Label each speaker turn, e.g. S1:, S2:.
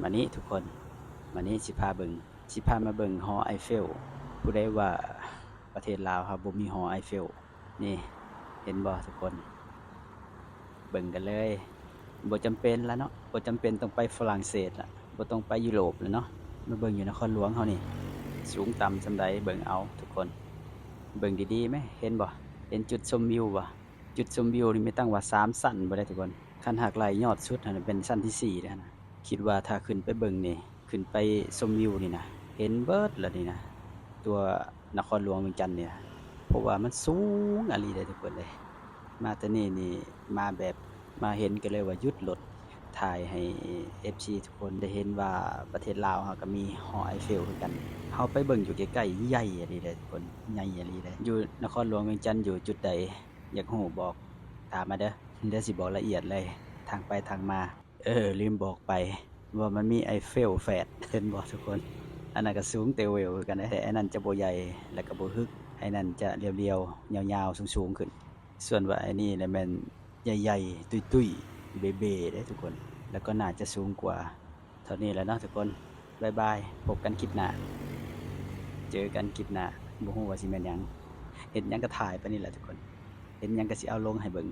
S1: มานี้ทุกคนมานี้สิพามาเบิ่งหอไอเฟลผู้ใดว่าประเทศลาวครับบ่มีหอไอเฟลนี่เห็นบ่ทุกคนเบิ่งกันเลยบ่จำเป็นแล้วเนาะบ่จำเป็นต้องไปฝรั่งเศสละบ่ต้องไปยุโรปแล้วเนาะมาเบิ่งอยู่นครหลวงเฮานี่สูงต่ำส่ำใดเบิ่งเอาทุกคนเบิ่งดีๆไหมเห็นบ่เห็นจุดชมวิวบ่จุดชมวิวนี่มีตั้งว่า3ชั้นบ่ได้ทุกคนคันหากไล่ยอดสุดนั่นเป็นชั้นที่4แล้วนะ คิดว่าถ้าขึ้นไปเบิ่งนี่ขึ้นไปชมวิวนี่นะเห็นเบิดแล้วนี่นะตัวนครหลวงเวียงจันทน์เนี่ยเพราะว่ามันสูงอะลีเด้อทุกคนเลยมาแต่นี่มาแบบมาเห็นก็เลยว่าหยุดรถถ่ายให้ FC ทุกคนได้เห็นว่าประเทศลาวเราก็มีหอไอเฟลคือกันเฮาไปเบิ่งอยู่ใกล้ๆใหญ่อะลีเด้อทุกคนใหญ่อะลีเด้ออยู่นครหลวงเวียงจันทน์อยู่จุดใดอยากรู้บอกถามมาเด้อเดี๋ยวสิบอกละเอียดเลยทางไปทางมาลืมบอกไปว่ามันมีไอเฟลแฝดเห็นบ่ทุกคนอันนั้นก็สูงเตวเวลคือกันนะแต่อันนั้นจะบ่ใหญ่แล้วก็บ่ฮึกไอ้นั่นจะเรียวๆยาวๆสูงๆขึ้นส่วนว่าไอ้นี่น่ะแม่นใหญ่ๆตุ้ยๆเบ้ๆเด้ทุกคนแล้วก็น่าจะสูงกว่าเท่านี้แหละเนาะทุกคนบ๊ายบายพบกันคลิปหน้าเจอกันคลิปหน้าบ่ฮู้ว่าสิแม่นหยังเห็นหยังก็ถ่ายไปนี่แหละทุกคนเห็นหยังก็สิเอาลงให้เบิ่ง